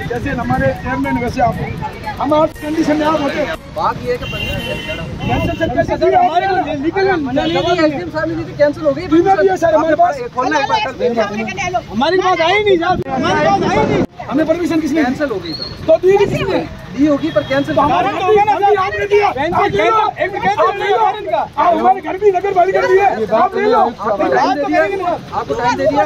जैसे हमारे चेयरमैन वैसे आप हम आप कंडीशन में आप होते। बात ये है कि कैंसिल हो गई हमारी बात आई नहीं, हमें परमिशन किसने कैंसिल हो गई तो दी होगी पर कैंसिल आपने दिया। हमारे घर भी नगर पालिका दी है, आप ले लो, आपको टाइम दे दिया।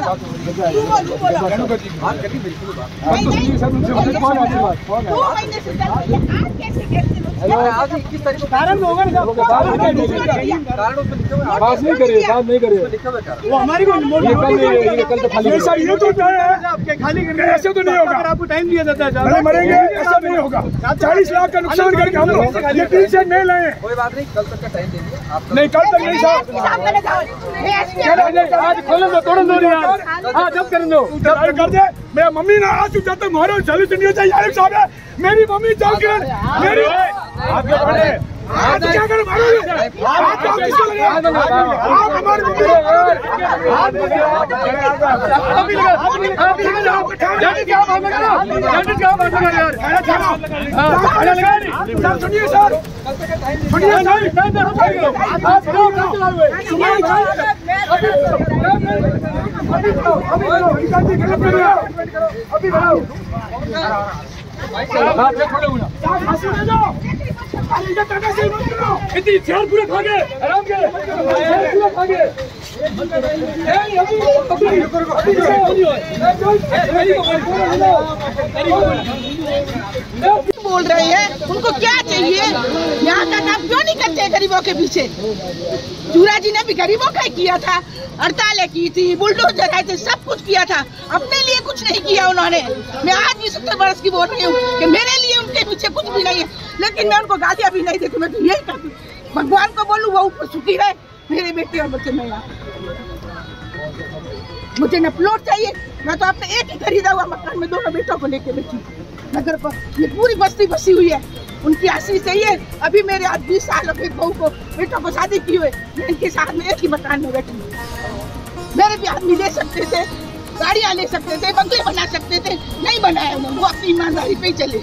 आज 21 तारीख को कारण होगा ना, कारण बात नहीं करिए, बात नहीं करिए, वो हमारी कल तो खाली ये तो खाली ऐसे तो नहीं होगा। अगर आपको टाइम दिया जाता है मरेंगे, ऐसा नहीं होगा। 40 लाख का नुकसान करके हम लोग ये 3 सेट नहीं लाए। कोई बात नहीं, कल तक का टाइम दे दिया आप। नहीं कल तक नहीं साहब, आज खोलो दो, तोड़ दो यार, हाँ जब कर दो कर दे। मेरा मम्मी ना आज जब तक मोहर चालू नहीं होता यार साहब है, मेरी मम्मी चल के मेरी आज क्या करो मारोगे आप किसको लगे आप हमारे सुनिए सर, सुनिए इतनी चार पूरे खा गए आराम के पूरे खा गए। बोल रहे हैं उनको क्या चाहिए, यहाँ का काम क्यों नहीं करते गरीबों के पीछे। जूरा जी ने भी गरीबों का किया था, हड़तालें की थी, बुलडोजर आए थे, सब कुछ किया था, अपने लिए कुछ नहीं किया उन्होंने। मैं आज भी 70 वर्ष की बोल रही हूँ कि मेरे लिए उनके पीछे कुछ भी नहीं है, लेकिन मैं उनको गालियाँ भी नहीं देती। मैं तो यही करती, भगवान को बोलूँ वो ऊपर सुखी रहे, मेरे बेटे और बच्चे नहीं। मुझे न प्लॉट चाहिए, मैं तो अपने एक ही खरीदा हुआ मकान में दोनों बेटों को लेके बैठी नगर पर। ये पूरी बस्ती बसी हुई है, उनकी आशीष चाहिए। अभी मेरे आज 20 साल हो गए बहू को, बेटों को शादी की हुए, मैं इनके साथ में एक ही मकान में बैठी। मेरे भी आदमी ले सकते थे, गाड़ियाँ ले सकते थे, बंगले बना सकते थे, नहीं बनाया उन्होंने। वो अपनी ईमानदारी पे ही चले,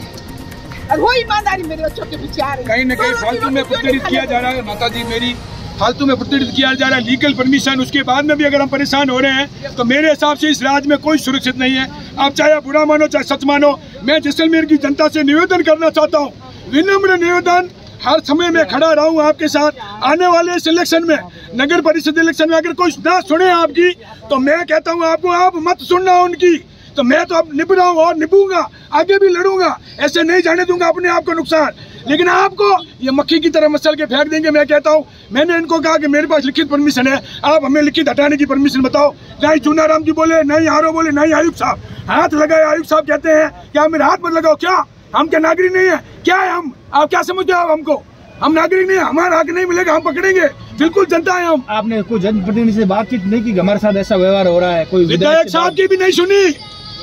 और वो ईमानदारी मेरे बच्चों के पीछे आ रही है। कहीं न कहीं फालतू में प्रताड़ित किया जा रहा है माता जी, मेरी फालतू में प्रताड़ित किया जा रहा है। लीगल परमिशन उसके बाद में भी अगर हम परेशान हो रहे हैं तो मेरे हिसाब से इस राज्य में कोई सुरक्षित नहीं है। आप चाहे बुरा मानो चाहे सच मानो, मैं जैसलमेर की जनता से निवेदन करना चाहता हूँ, विनम्र निवेदन, हर समय में खड़ा रहूं आपके साथ। आने वाले इस इलेक्शन में, नगर परिषद इलेक्शन में अगर कोई ना सुने आपकी, तो मैं कहता हूं आपको, आप मत सुनना उनकी। तो मैं तो अब निभ रहा हूँ और निभूंगा, आगे भी लड़ूंगा, ऐसे नहीं जाने दूंगा अपने आप को नुकसान। लेकिन आपको ये मक्खी की तरह मसल के फेंक देंगे। मैं कहता हूँ, मैंने इनको कहा कि मेरे पास लिखित परमिशन है, आप हमें लिखित हटाने की परमिशन बताओ। नहीं चुनाराम जी बोले, नहीं आरो बोले, नहीं आयुक्त साहब हाथ लगाए। आयुक्त साहब कहते हैं कि आप मेरे हाथ मत लगाओ। क्या हम क्या नागरिक नहीं है? क्या है हम? आप क्या समझते हो आप हमको? हम नागरिक नहीं है, हमारा हक नहीं मिलेगा, हम पकड़ेंगे। बिल्कुल जनता है हम। आपने कोई जनप्रतिनिधि से बातचीत नहीं की? हमारे साथ ऐसा व्यवहार हो रहा है? कोई विधायक साहब की भी नहीं सुनी।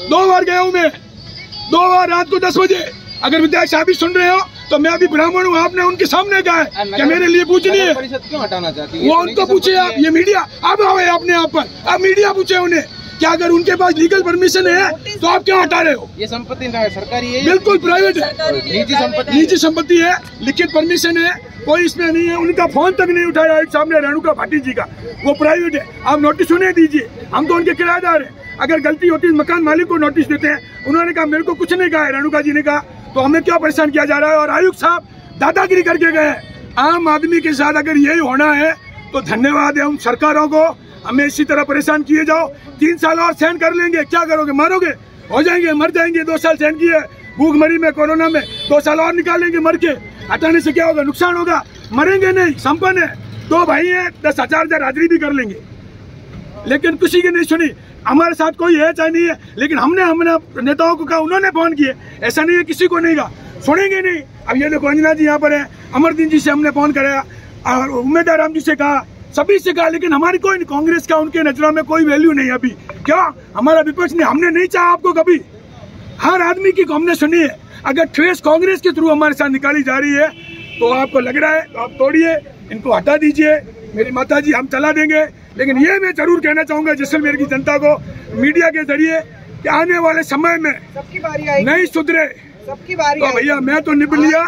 2 बार गया हूँ मैं, 2 बार रात को 10 बजे। अगर विधायक साहब भी सुन रहे हो तो मैं अभी ब्राह्मण हूँ, आपने उनके सामने कहा है कि मेरे लिए पूछनी है। क्यों हटाना चाहती है? वो उनको पूछे आप, ये मीडिया अब आए अपने आप पर, आप मीडिया पूछे उन्हें क्या अगर उनके पास लीगल परमिशन है तो आप क्यों हटा रहे हो? ये संपत्ति सरकारी है, बिल्कुल प्राइवेट है, निजी संपत्ति है, लिखित परमिशन है, कोई इसमें नहीं है। उनका फोन तक नहीं उठाया एक सामने रेणुका भाटी जी का, वो प्राइवेट है। आप नोटिस उन्हें दीजिए, हम तो उनके किराएदार हैं। अगर गलती होती है मकान मालिक को नोटिस देते हैं। उन्होंने कहा मेरे को कुछ नहीं कहा है, रेणुका जी ने कहा, तो हमें क्या परेशान किया जा रहा है? और आयुक्त साहब दादागिरी करके गए। आम आदमी के साथ अगर यही होना है तो धन्यवाद है उन सरकारों को। हमें इसी तरह परेशान किए जाओ, 3 साल और सहन कर लेंगे। क्या करोगे? मारोगे? हो जाएंगे, मर जाएंगे। 2 साल सहन किए भूखमरी में, कोरोना में, 2 साल और निकालेंगे मर के। हटाने से क्या होगा? नुकसान होगा, मरेंगे नहीं। संपन्न है, 2 भाई हैं, 10,000 हाजिरी भी कर लेंगे। लेकिन किसी की नहीं सुनी। हमारे साथ कोई है चाहे नहीं है, लेकिन हमने नेताओं को कहा, उन्होंने फोन किए। ऐसा नहीं है किसी को नहीं कहा, सुनेंगे नहीं। अब ये देखो अंजना जी यहाँ पर है, अमरदीन जी से हमने फोन कराया, और उम्मीदवार राम जी से कहा, सभी से कहा, लेकिन हमारी कोई नहीं, कांग्रेस का उनके नजरों में कोई वैल्यू नहीं अभी। क्या हमारा विपक्ष ने, हमने नहीं चाहा आपको कभी, हर आदमी की हमने सुनी है। अगर ट्रेस कांग्रेस के थ्रू हमारे साथ निकाली जा रही है तो आपको लग रहा है तो आप तोड़िए, इनको हटा दीजिए। मेरी माता जी हम चला देंगे, लेकिन ये मैं जरूर कहना चाहूंगा जैसलमेर की जनता को मीडिया के जरिए कि आने वाले समय में सबकी बारी आएगी, नहीं सुधरे सबकी बारी तो भैया मैं तो निभ लिया,